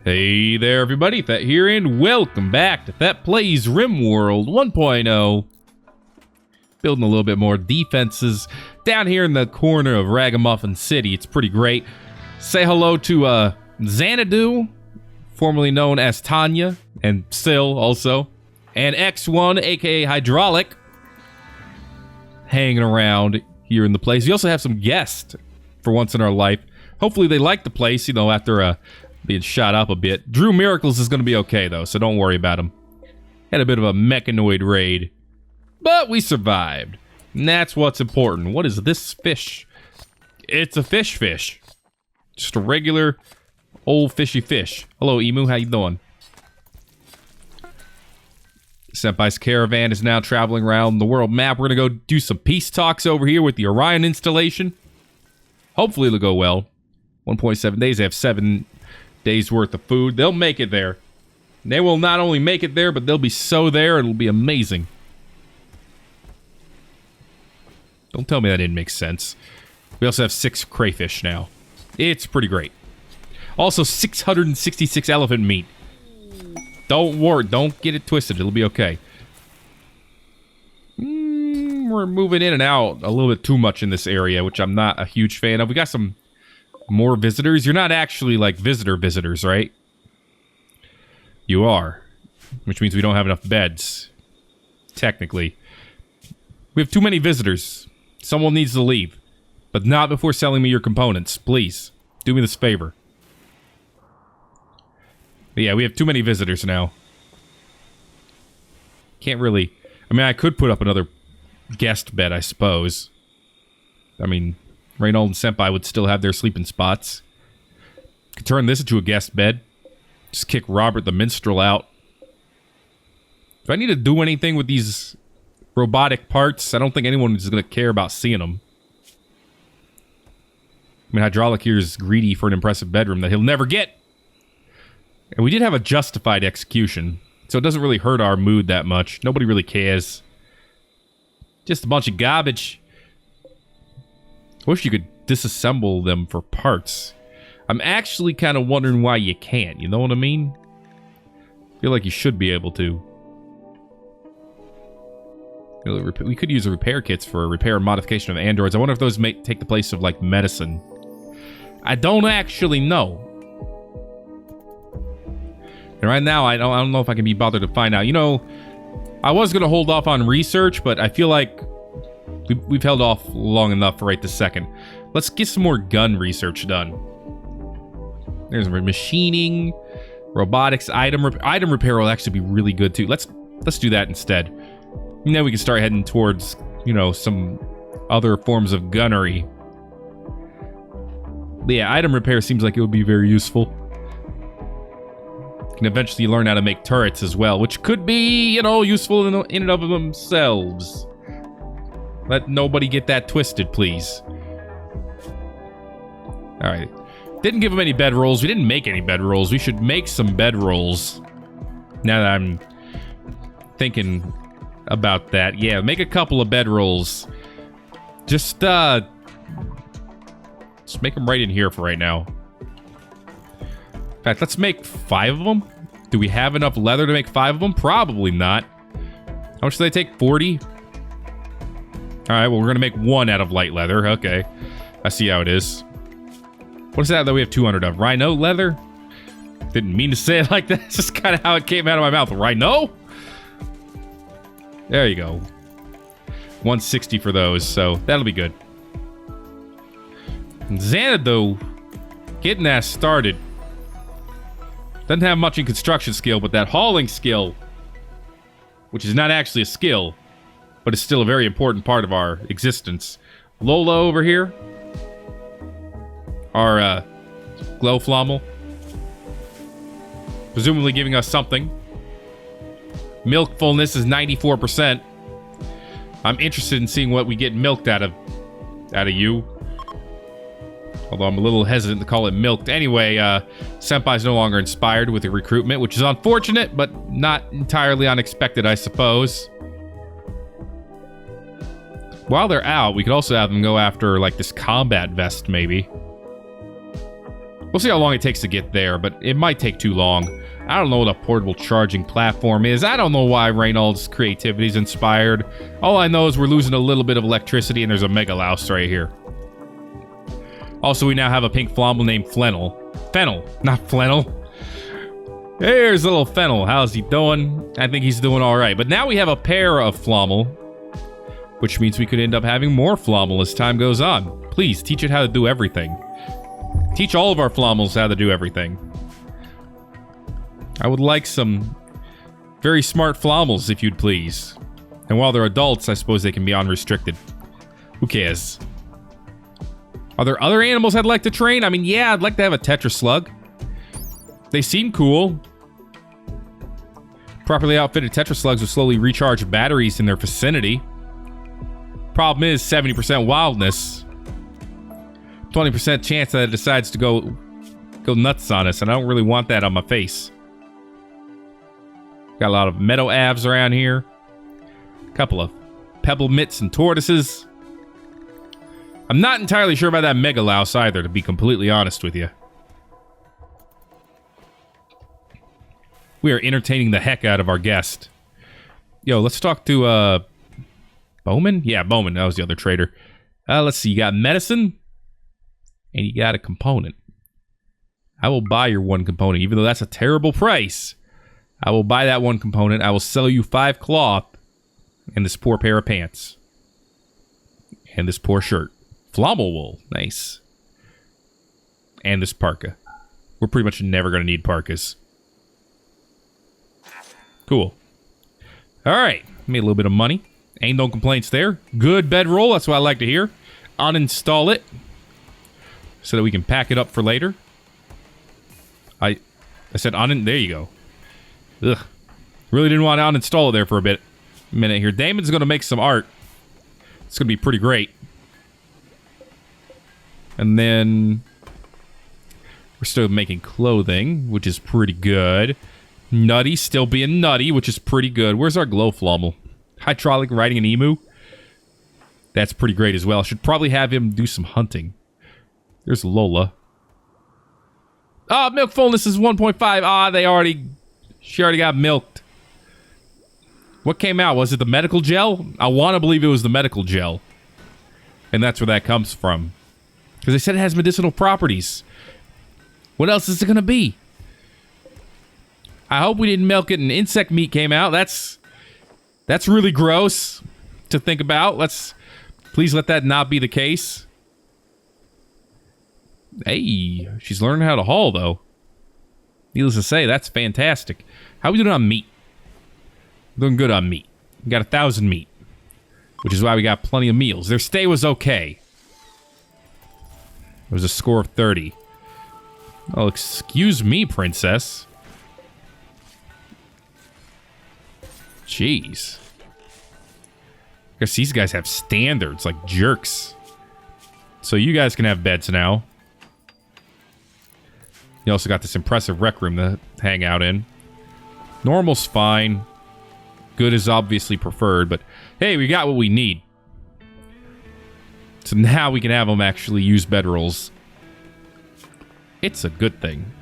Hey there everybody, Thet here, and welcome back to Thet Plays Rimworld 1.0. Building a little bit more defenses down here in the corner of Ragamuffin City. It's pretty great. Say hello to Xanadu, formerly known as Tanya, and Sil also. And X1, aka Hydraulic, hanging around here in the place. We also have some guests for once in our life. Hopefully they like the place, you know, after being shot up a bit. Drew Miracles is going to be okay, though, so don't worry about him. Had a bit of a Mechanoid raid, but we survived. And that's what's important. What is this fish? It's a fish. Just a regular old fishy fish. Hello, Emu. How you doing? Senpai's caravan is now traveling around the world map. We're going to go do some peace talks over here with the Orion installation. Hopefully it'll go well. 1.7 days. They have 7 days worth of food. They'll make it there. They will not only make it there, but they'll be so there, it'll be amazing. Don't tell me that didn't make sense. We also have 6 crayfish now. It's pretty great. Also, 666 elephant meat. Don't worry. Don't get it twisted. It'll be okay. We're moving in and out a little bit too much in this area, which I'm not a huge fan of. We got some more visitors. You're not actually like visitors, right? You are. Which means we don't have enough beds. Technically. We have too many visitors. Someone needs to leave. But not before selling me your components. Please. Do me this favor. But yeah, we have too many visitors now. Can't really... I mean, I could put up another guest bed, I suppose. I mean... Reynold and Senpai would still have their sleeping spots. Could turn this into a guest bed. Just kick Robert the Minstrel out. Do I need to do anything with these robotic parts? I don't think anyone is going to care about seeing them. I mean, Hydraulic here is greedy for an impressive bedroom that he'll never get. And we did have a justified execution, so it doesn't really hurt our mood that much. Nobody really cares. Just a bunch of garbage. I wish you could disassemble them for parts. I'm actually kind of wondering why you can't, you know what I mean? I feel like you should be able to. We could use repair kits for repair and modification of androids. I wonder if those may take the place of, like, medicine. I don't actually know. And right now, I don't know if I can be bothered to find out. You know, I was going to hold off on research, but I feel like we've held off long enough for right this second. Let's get some more gun research done. There's machining, robotics, item repair will actually be really good too. Let's do that instead. And then we can start heading towards, you know, some other forms of gunnery. But yeah, item repair seems like it would be very useful. You can eventually learn how to make turrets as well, which could be, you know, useful in and of themselves. Let nobody get that twisted, please. Alright. Didn't give them any bedrolls. We didn't make any bedrolls. We should make some bedrolls. Now that I'm thinking about that. Yeah, make a couple of bedrolls. Just make them right in here for right now. In fact, let's make 5 of them. Do we have enough leather to make 5 of them? Probably not. How much do they take? 40? Alright, well, we're gonna make 1 out of light leather. Okay. I see how it is. What is that we have 200 of? Rhino leather? Didn't mean to say it like that. It's just kind of how it came out of my mouth. Rhino? There you go. 160 for those, so that'll be good. Xanadu, getting that started. Doesn't have much in construction skill, but that hauling skill, which is not actually a skill, but it's still a very important part of our existence. Lola over here. Our glow flommel. Presumably giving us something. Milk fullness is 94%. I'm interested in seeing what we get milked out of you. Although I'm a little hesitant to call it milked. Anyway, Senpai's no longer inspired with the recruitment, which is unfortunate, but not entirely unexpected, I suppose. While they're out, we could also have them go after, like, this combat vest, maybe. We'll see how long it takes to get there, but it might take too long. I don't know what a portable charging platform is. I don't know why Reynolds' creativity is inspired. All I know is we're losing a little bit of electricity and there's a mega louse right here. Also, we now have a pink flomble named Flannel. Fennel, not Flannel. Here's little Fennel. How's he doing? I think he's doing all right. But now we have a pair of Flomble, which means we could end up having more Flomble as time goes on. Please, teach it how to do everything. Teach all of our Flombles how to do everything. I would like some very smart Flombles, if you'd please. And while they're adults, I suppose they can be unrestricted. Who cares? Are there other animals I'd like to train? I mean, yeah, I'd like to have a Tetra Slug. They seem cool. Properly outfitted Tetra Slugs will slowly recharge batteries in their vicinity. Problem is 70% wildness. 20% chance that it decides to go nuts on us, and I don't really want that on my face. Got a lot of meadow avs around here. A couple of pebble mitts and tortoises. I'm not entirely sure about that mega louse either, to be completely honest with you. We are entertaining the heck out of our guest. Yo, let's talk to, Bowman? Yeah, Bowman. That was the other trader. Let's see. You got medicine, and you got a component. I will buy your one component, even though that's a terrible price. I will buy that one component. I will sell you 5 cloth and this poor pair of pants. And this poor shirt. Flomble wool. Nice. And this parka. We're pretty much never going to need parkas. Cool. Alright. Made a little bit of money. Ain't no complaints there. Good bedroll. That's what I like to hear. Uninstall it. So that we can pack it up for later. I said there you go. Ugh. Really didn't want to uninstall it there for a minute here. Damon's going to make some art. It's going to be pretty great. And then we're still making clothing, which is pretty good. Nutty, still being nutty, which is pretty good. Where's our glow flomble? Hydraulic riding an emu? That's pretty great as well. Should probably have him do some hunting. There's Lola. Ah, milk fullness is 1.5. Ah, she already got milked. What came out? Was it the medical gel? I want to believe it was the medical gel. And that's where that comes from. Because they said it has medicinal properties. What else is it going to be? I hope we didn't milk it and insect meat came out. That's really gross to think about. Please let that not be the case. Hey, she's learning how to haul, though. Needless to say, that's fantastic. How are we doing on meat? Doing good on meat. We got 1,000 meat. Which is why we got plenty of meals. Their stay was okay. It was a score of 30. Oh, excuse me, princess. Jeez. I guess these guys have standards, like jerks. So you guys can have beds now. You also got this impressive rec room to hang out in. Normal's fine. Good is obviously preferred, but hey, we got what we need. So now we can have them actually use bedrolls. It's a good thing.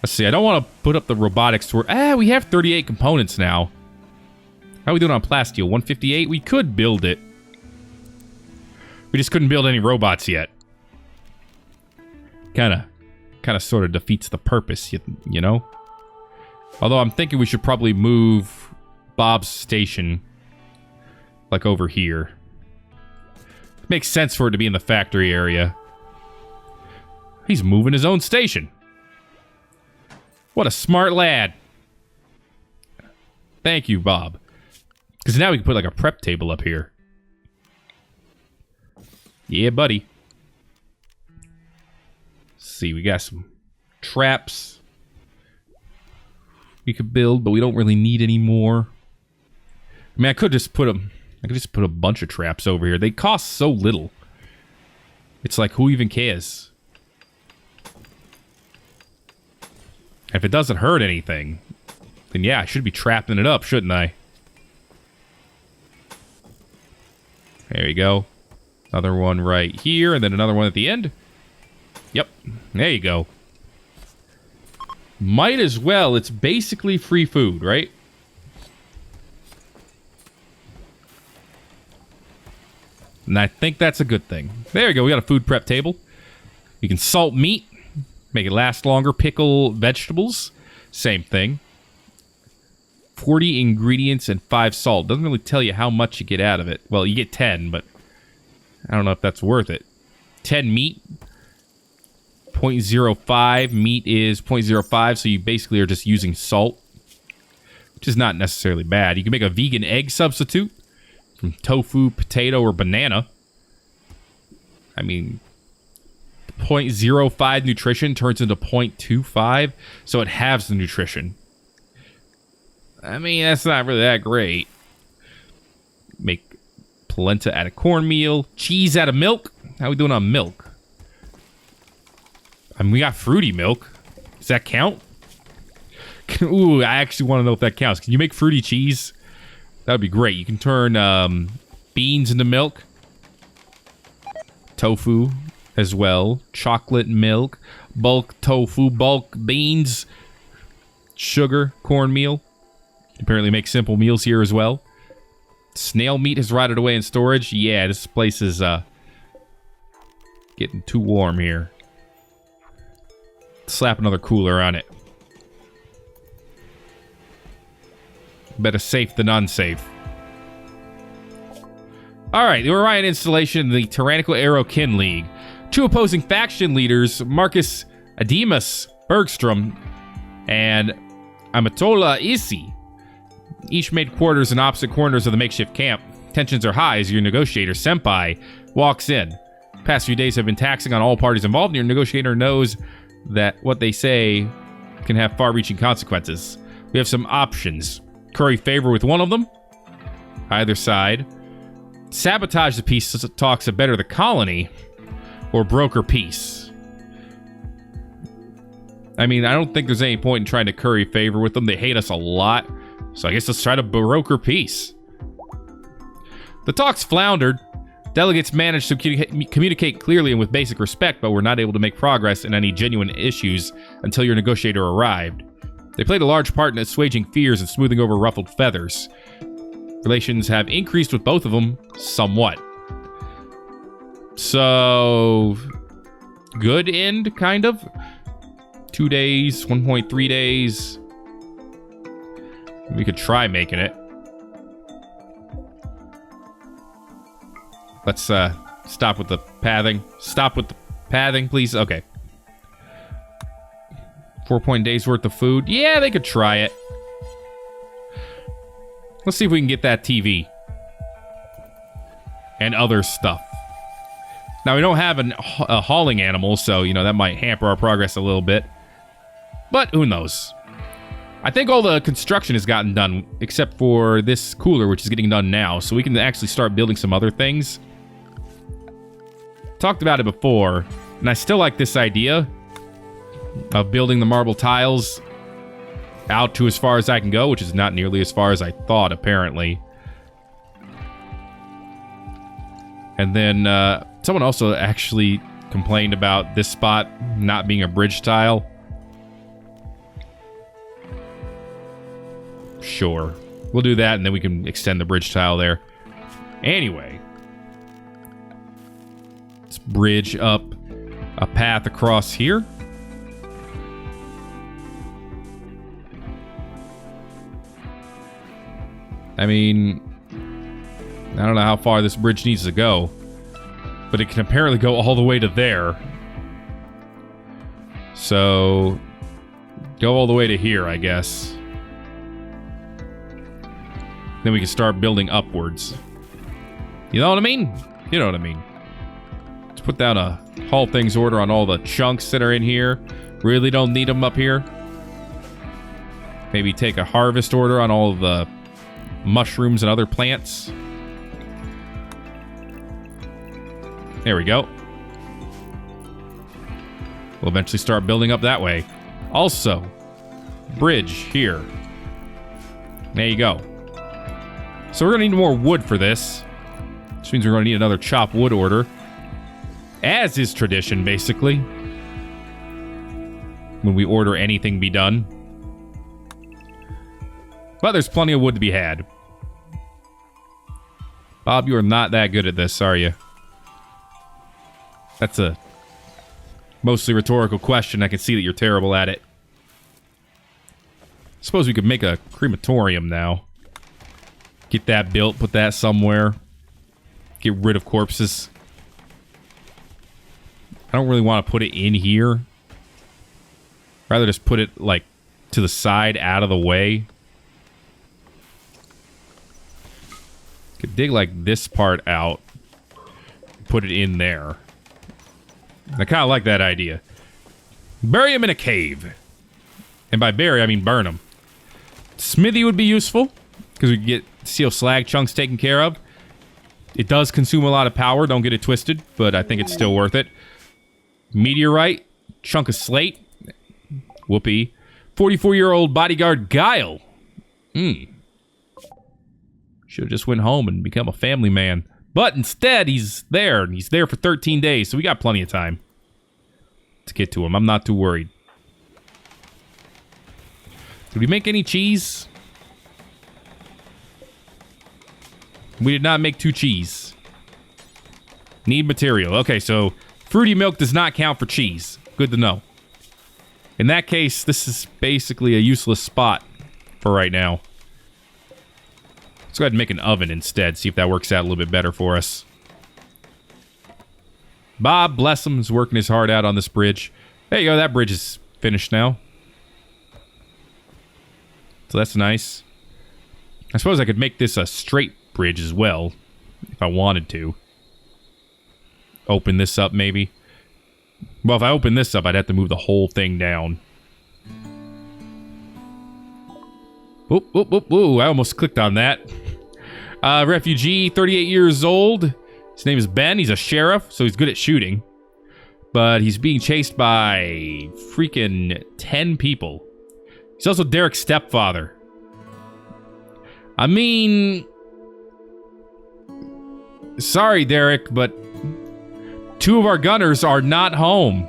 Let's see, I don't want to put up the robotics tour. We have 38 components now. How are we doing on plasteel? 158? We could build it. We just couldn't build any robots yet. Kind of sort of defeats the purpose, you know? Although I'm thinking we should probably move Bob's station, like over here. Makes sense for it to be in the factory area. He's moving his own station. What a smart lad. Thank you, Bob. Because now we can put like a prep table up here. Yeah, buddy. Let's see, we got some traps we could build, but we don't really need any more. I mean, I could just put a bunch of traps over here. They cost so little. It's like, who even cares? If it doesn't hurt anything, then yeah, I should be trapping it up, shouldn't I? There you go. Another one right here, and then another one at the end. Yep. There you go. Might as well. It's basically free food, right? And I think that's a good thing. There you go. We got a food prep table. You can salt meat. Make it last longer. Pickle vegetables. Same thing. 40 ingredients and 5 salt. Doesn't really tell you how much you get out of it. Well, you get 10, but I don't know if that's worth it. 10 meat. 0.05. Meat is 0.05, so you basically are just using salt, which is not necessarily bad. You can make a vegan egg substitute from tofu, potato, or banana. I mean, 0.05 nutrition turns into 0.25, so it halves the nutrition. I mean, that's not really that great. Make polenta out of cornmeal, cheese out of milk. How we doing on milk? I mean, we got fruity milk. Does that count? Ooh, I actually want to know if that counts. Can you make fruity cheese? That would be great. You can turn beans into milk. Tofu as well. Chocolate milk. Bulk tofu. Bulk beans. Sugar. Cornmeal. You can apparently make simple meals here as well. Snail meat has rotted away in storage. Yeah, this place is getting too warm here. Slap another cooler on it. Better safe than unsafe. Alright, the Orion installation in the Tyrannical Arrow Kin League. 2 opposing faction leaders, Marcus Ademus Bergstrom and Amatola Isi, each made quarters in opposite corners of the makeshift camp. Tensions are high as your negotiator, Senpai, walks in. The past few days have been taxing on all parties involved, and your negotiator knows that what they say can have far-reaching consequences. We have some options. Curry favor with one of them, either side. Sabotage the peace talks to better the colony, or broker peace. I mean, I don't think there's any point in trying to curry favor with them. They hate us a lot, so I guess let's try to broker peace. The talks floundered. Delegates managed to communicate clearly and with basic respect, but were not able to make progress in any genuine issues until your negotiator arrived. They played a large part in assuaging fears and smoothing over ruffled feathers. Relations have increased with both of them somewhat. So, good end, kind of. 2 days, 1.3 days. We could try making it. Let's stop with the pathing. Stop with the pathing, please. Okay. 4 days worth of food. Yeah, they could try it. Let's see if we can get that TV. And other stuff. Now, we don't have a hauling animal, so, you know, that might hamper our progress a little bit. But who knows? I think all the construction has gotten done, except for this cooler, which is getting done now. So we can actually start building some other things. Talked about it before, and I still like this idea of building the marble tiles out to as far as I can go, which is not nearly as far as I thought, apparently. And then someone also actually complained about this spot not being a bridge tile. Sure. We'll do that, and then we can extend the bridge tile there. Anyway. Let's bridge up a path across here. I mean, I don't know how far this bridge needs to go, but it can apparently go all the way to there. So, go all the way to here, I guess. Then we can start building upwards. You know what I mean? You know what I mean. Let's put down a haul things order on all the chunks that are in here. Really don't need them up here. Maybe take a harvest order on all of the mushrooms and other plants. There we go. We'll eventually start building up that way. Also, bridge here. There you go. So we're going to need more wood for this. Which means we're going to need another chop wood order. As is tradition, basically. when we order anything be done. But there's plenty of wood to be had. Bob, you are not that good at this, are you? That's a mostly rhetorical question. I can see that you're terrible at it. Suppose we could make a crematorium now. Get that built, put that somewhere. Get rid of corpses. I don't really want to put it in here. Rather just put it, like, to the side, out of the way. Could dig, like, this part out. Put it in there. I kind of like that idea. Bury him in a cave. And by bury, I mean burn him. Smithy would be useful, because we could get steel slag chunks taken care of. It does consume a lot of power, don't get it twisted, but I think it's still worth it. Meteorite, chunk of slate. Whoopee. 44-year-old bodyguard Guile. Should have just went home and become a family man. But instead, he's there, and he's there for 13 days, so we got plenty of time to get to him. I'm not too worried. Did we make any cheese? We did not make 2 cheese. Need material. Okay, so fruity milk does not count for cheese. Good to know. In that case, this is basically a useless spot for right now. Let's go ahead and make an oven instead, see if that works out a little bit better for us. Bob, bless him, is working his heart out on this bridge. There you go, that bridge is finished now. So that's nice. I suppose I could make this a straight bridge as well, if I wanted to. Open this up, maybe. Well, if I open this up, I'd have to move the whole thing down. Whoop, whoop, whoop, whoop. I almost clicked on that. Refugee, 38 years old. His name is Ben. He's a sheriff, so he's good at shooting. But he's being chased by freaking 10 people. He's also Derek's stepfather. I mean... Sorry, Derek, but 2 of our gunners are not home.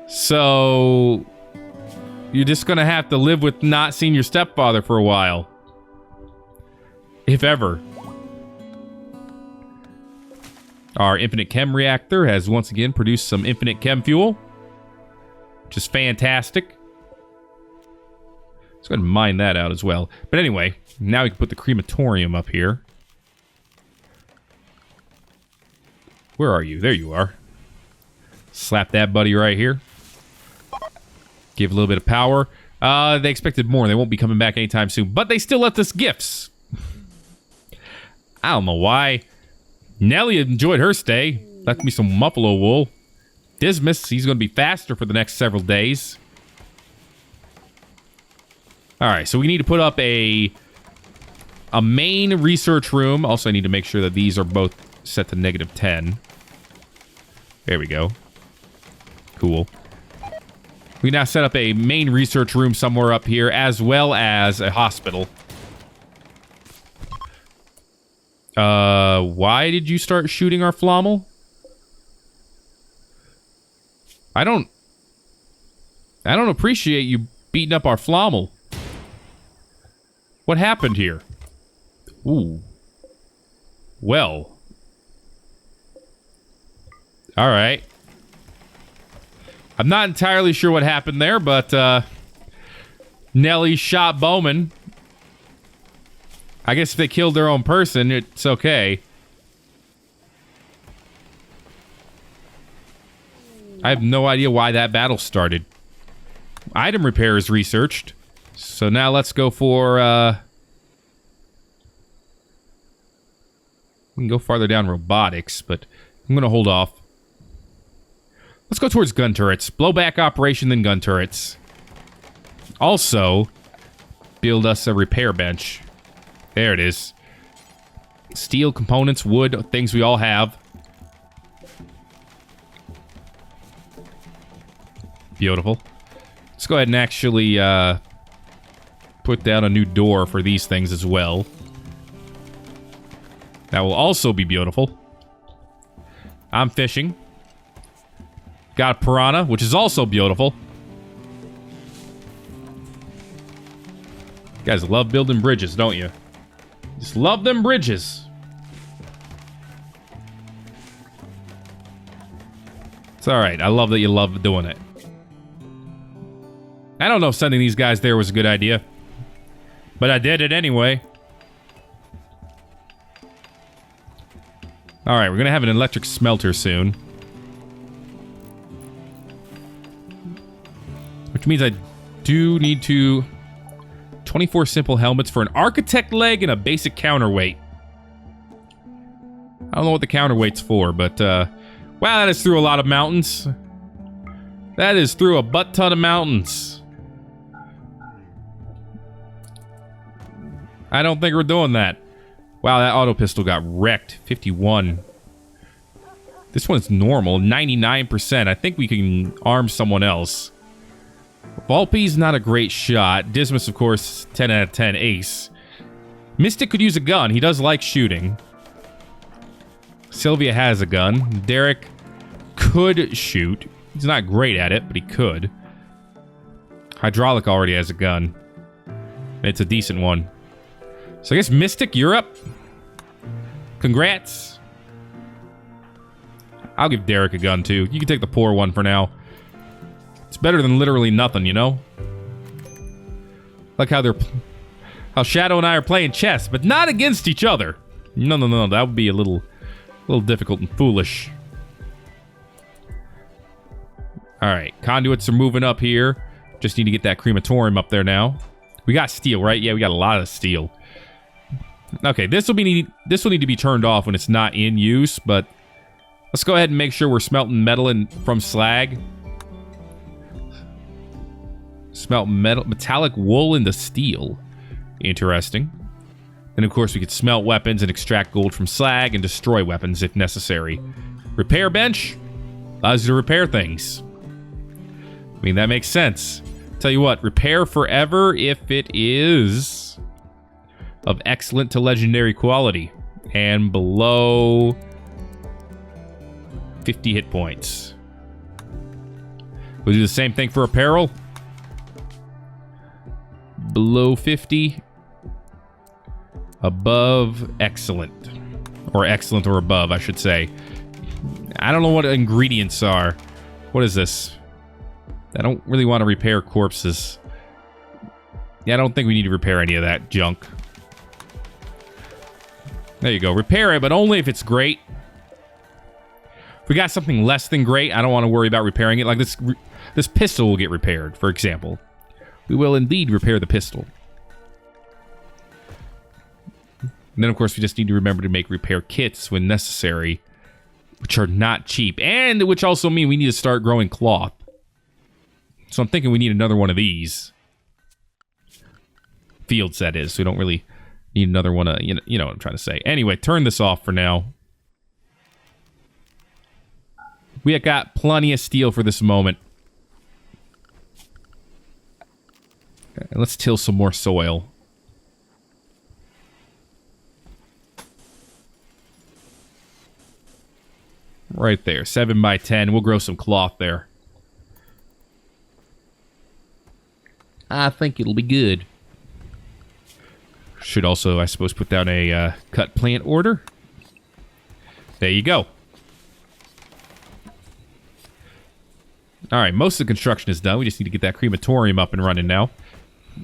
So... You're just gonna have to live with not seeing your stepfather for a while. If ever. Our infinite chem reactor has once again produced some infinite chem fuel. Which is fantastic. Let's go ahead and mine that out as well. But anyway, now we can put the crematorium up here. Where are you? There you are. Slap that buddy right here. Give a little bit of power. They expected more. They won't be coming back anytime soon. But they still left us gifts. I don't know why. Nellie enjoyed her stay. Left me some buffalo wool. Dismas, he's going to be faster for the next several days. Alright, so we need to put up a main research room. Also, I need to make sure that these are both set to -10. There we go. Cool. We now set up a main research room somewhere up here, as well as a hospital. Why did you start shooting our flommel? I don't appreciate you beating up our flommel. What happened here? Ooh. Well. Alright. I'm not entirely sure what happened there, but, Nellie shot Bowman. I guess if they killed their own person, it's okay. I have no idea why that battle started. Item repair is researched. So now let's go for, we can go farther down robotics, but I'm going to hold off. Let's go towards gun turrets. Blowback operation, then gun turrets. Also, build us a repair bench. There it is. Steel components, wood, things we all have. Beautiful. Let's go ahead and actually put down a new door for these things as well. That will also be beautiful. I'm fishing. Got a piranha, which is also beautiful. You guys love building bridges, don't you? Just love them bridges. It's alright. I love that you love doing it. I don't know if sending these guys there was a good idea. But I did it anyway. Alright, we're gonna have an electric smelter soon. Which means I do need to... 24 simple helmets for an architect leg and a basic counterweight. I don't know what the counterweight's for, but, wow, that is through a lot of mountains. That is through a butt ton of mountains. I don't think we're doing that. Wow, that auto pistol got wrecked. 51. This one's normal. 99%. I think we can arm someone else. Volpe's not a great shot. Dismas, of course, 10 out of 10 ace. Mystic could use a gun. He does like shooting. Sylvia has a gun. Derek could shoot. He's not great at it, but he could. Hydraulic already has a gun. It's a decent one. So I guess Mystic, you're up. Congrats. I'll give Derek a gun, too. You can take the poor one for now. It's better than literally nothing, you know? Like how Shadow and I are playing chess, but not against each other. No. That would be a little difficult and foolish. Alright, conduits are moving up here. Just need to get that crematorium up there now. We got steel, right? Yeah, we got a lot of steel. Okay, this will need to be turned off when it's not in use, but let's go ahead and make sure we're smelting metal from slag. Smelt metallic wool into steel. Interesting. And of course we could smelt weapons and extract gold from slag and destroy weapons if necessary. Repair bench allows you to repair things. I mean, that makes sense. Tell you what, repair forever if it is of excellent to legendary quality and below 50 hit points. We'll do the same thing for apparel. Below 50. Above excellent. Or excellent or above, I should say. I don't know what ingredients are. What is this? I don't really want to repair corpses. Yeah, I don't think we need to repair any of that junk. There you go. Repair it, but only if it's great. If we got something less than great, I don't want to worry about repairing it. Like this pistol will get repaired, for example. We will indeed repair the pistol. And then, of course, we just need to remember to make repair kits when necessary, which are not cheap, and which also mean we need to start growing cloth. So I'm thinking we need another one of these. Fields, that is. So we don't really need another one of, you know what I'm trying to say. Anyway, turn this off for now. We have got plenty of steel for this moment. Okay, let's till some more soil. Right there, 7 by 10. We'll grow some cloth there. I think it'll be good. Should also, I suppose, put down a cut plant order. There you go. Alright, most of the construction is done. We just need to get that crematorium up and running now.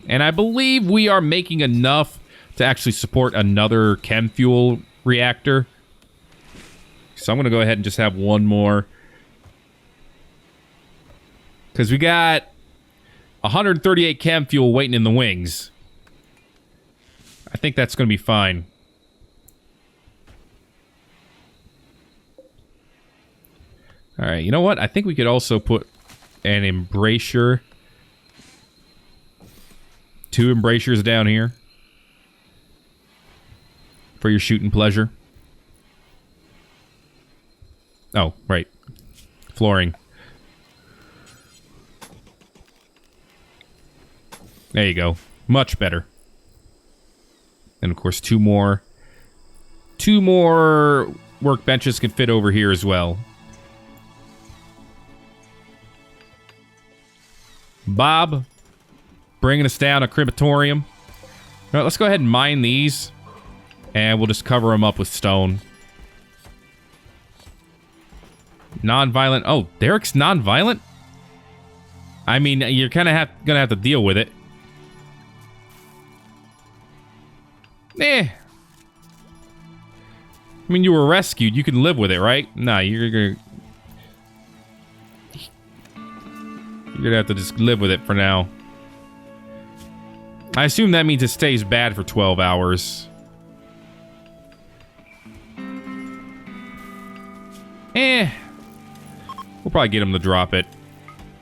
And I believe we are making enough to actually support another chem fuel reactor. So I'm going to go ahead and just have one more. Because we got 138 chem fuel waiting in the wings. I think that's going to be fine. Alright, you know what? I think we could also put an embrasure. 2 embrasures down here. For your shooting pleasure. Oh, right. Flooring. There you go. Much better. And of course, 2 more. 2 more workbenches can fit over here as well. Bob, bringing us down a crematorium. All right, let's go ahead and mine these. And we'll just cover them up with stone. Non-violent. Oh, Derek's non-violent? I mean, you're kind of gonna have to deal with it. I mean, you were rescued. You can live with it, right? Nah, you're gonna have to just live with it for now. I assume that means it stays bad for 12 hours. We'll probably get him to drop it.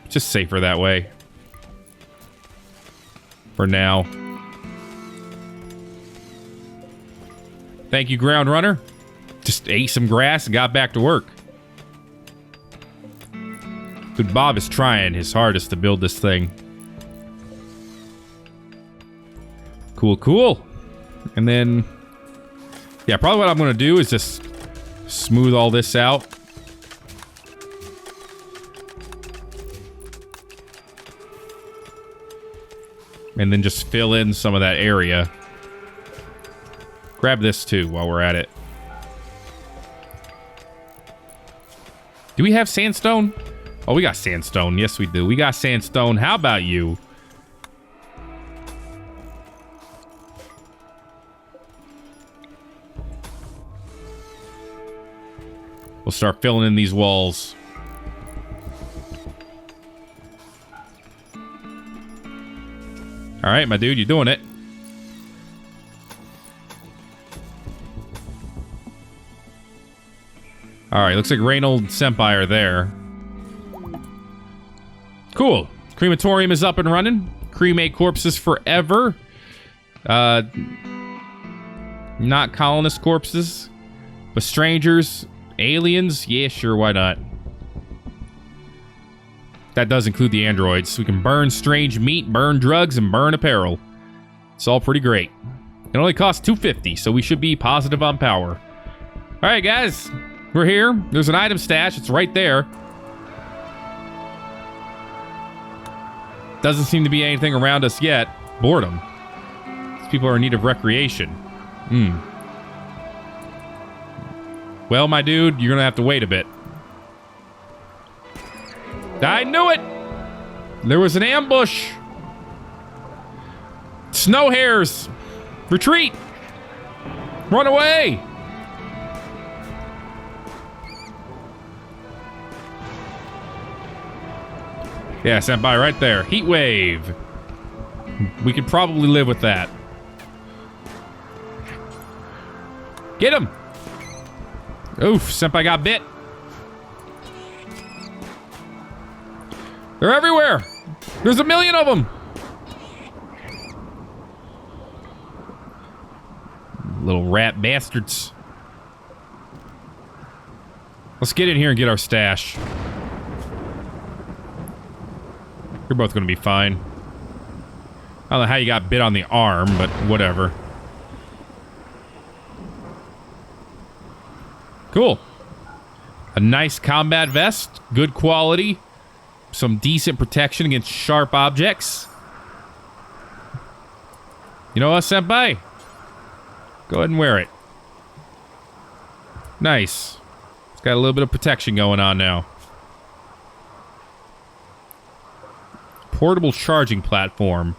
It's just safer that way. For now. Thank you, Ground Runner. Just ate some grass and got back to work. Dude, Bob is trying his hardest to build this thing. Cool, cool. And then... yeah, probably what I'm going to do is just smooth all this out. And then just fill in some of that area. Grab this too while we're at it. Do we have sandstone? Oh, we got sandstone. Yes, we do. We got sandstone. How about you? We'll start filling in these walls. All right, my dude, you're doing it. All right, looks like Reynold and Senpai are there. Cool. Crematorium is up and running. Cremate corpses forever. Not colonist corpses, but strangers, aliens. Yeah, sure, why not? That does include the androids. We can burn strange meat, burn drugs, and burn apparel. It's all pretty great. It only costs $250, so we should be positive on power. All right, guys. We're here. There's an item stash. It's right there. Doesn't seem to be anything around us yet. Boredom. These people are in need of recreation. Well, my dude, you're going to have to wait a bit. I knew it! There was an ambush. Snow hares. Retreat. Run away. Yeah, Senpai, right there. Heat wave. We could probably live with that. Get him! Oof, Senpai got bit. They're everywhere! There's a million of them! Little rat bastards. Let's get in here and get our stash. You're both gonna be fine. I don't know how you got bit on the arm, but whatever. Cool. A nice combat vest, good quality, some decent protection against sharp objects. You know what, Senpai? Go ahead and wear it. Nice. It's got a little bit of protection going on now. Portable charging platform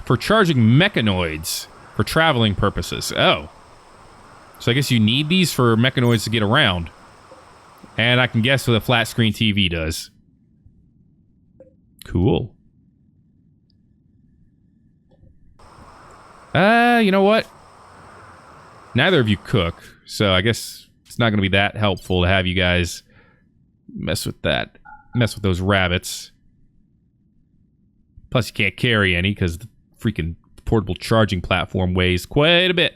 for charging mechanoids for traveling purposes. Oh. So I guess you need these for mechanoids to get around. And I can guess what a flat screen TV does. Cool. You know what? Neither of you cook, so I guess it's not going to be that helpful to have you guys mess with that. Mess with those rabbits. Plus, you can't carry any because the freaking portable charging platform weighs quite a bit.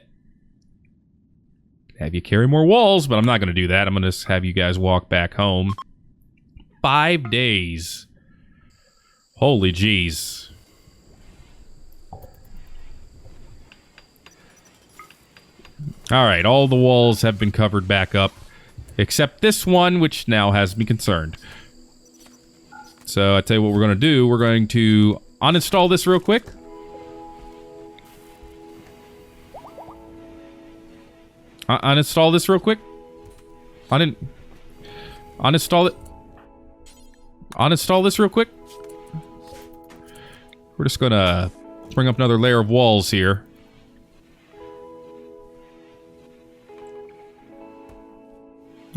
Have you carry more walls, but I'm not going to do that. I'm going to have you guys walk back home. 5 days. Holy jeez. Alright, all the walls have been covered back up. Except this one, which now has me concerned. So, I tell you what we're going to do. We're going to uninstall this real quick. Uninstall this real quick. Uninstall it. Uninstall this real quick. We're just gonna bring up another layer of walls here.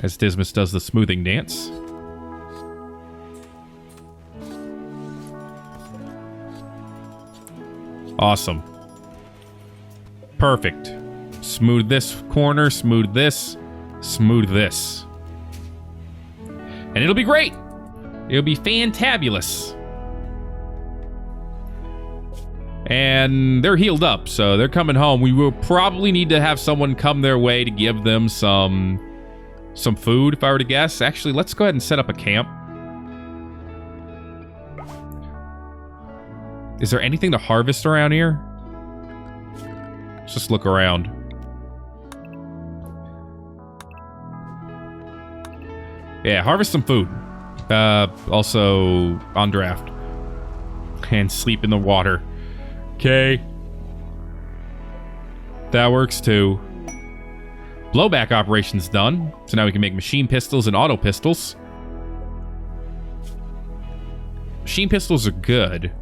As Dismas does the smoothing dance. Awesome. Perfect. Smooth this corner, smooth this, smooth this. And it'll be great. It'll be fantabulous. And they're healed up, so they're coming home. We will probably need to have someone come their way to give them some food, if I were to guess. Actually, let's go ahead and set up a camp. Is there anything to harvest around here? Let's just look around. Yeah, harvest some food. Also on draft. And sleep in the water. Okay. That works too. Blowback operation's done. So now we can make machine pistols and auto pistols. Machine pistols are good.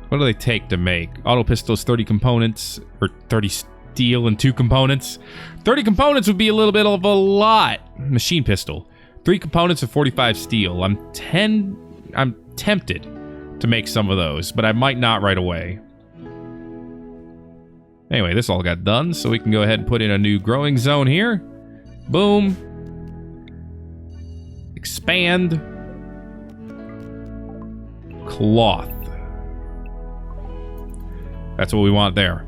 What do they take to make? Auto pistols, 30 components, or 30 steel and 2 components. 30 components would be a little bit of a lot. Machine pistol. 3 components of 45 steel. I'm tempted to make some of those, but I might not right away. Anyway, this all got done, so we can go ahead and put in a new growing zone here. Boom. Expand. Cloth. That's what we want there.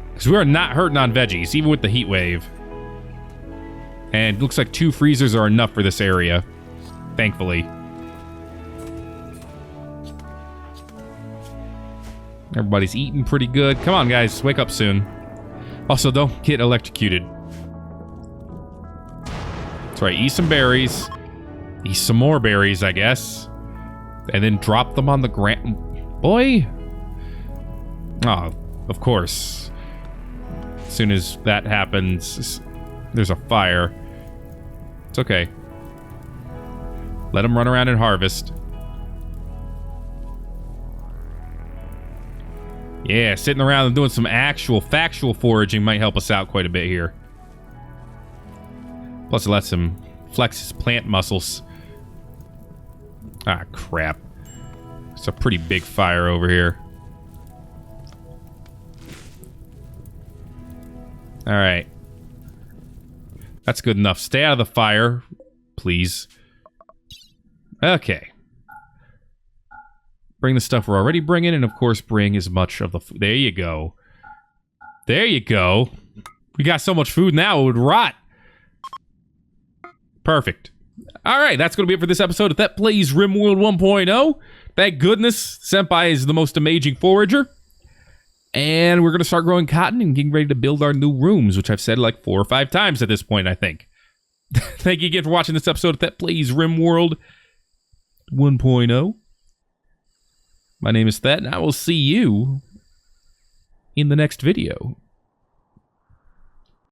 Because we are not hurting on veggies, even with the heat wave. And it looks like 2 freezers are enough for this area. Thankfully. Everybody's eating pretty good. Come on, guys. Wake up soon. Also, don't get electrocuted. That's right. Eat some berries. Eat some more berries, I guess. And then drop them on the ground. Boy. Oh, of course. As soon as that happens, there's a fire. It's okay. Let them run around and harvest. Yeah, sitting around and doing some actual factual foraging might help us out quite a bit here. Plus it lets him flex his plant muscles. Ah, crap. It's a pretty big fire over here. Alright. That's good enough. Stay out of the fire, please. Okay. Bring the stuff we're already bringing, and of course bring as much of the food. There you go. There you go. We got so much food now, it would rot. Perfect. Alright, that's going to be it for this episode of Thet Plays Rimworld 1.0. Thank goodness Senpai is the most amazing forager. And we're going to start growing cotton and getting ready to build our new rooms, which I've said like 4 or 5 times at this point, I think. Thank you again for watching this episode of Thet Plays Rimworld 1.0. My name is Thet, and I will see you in the next video.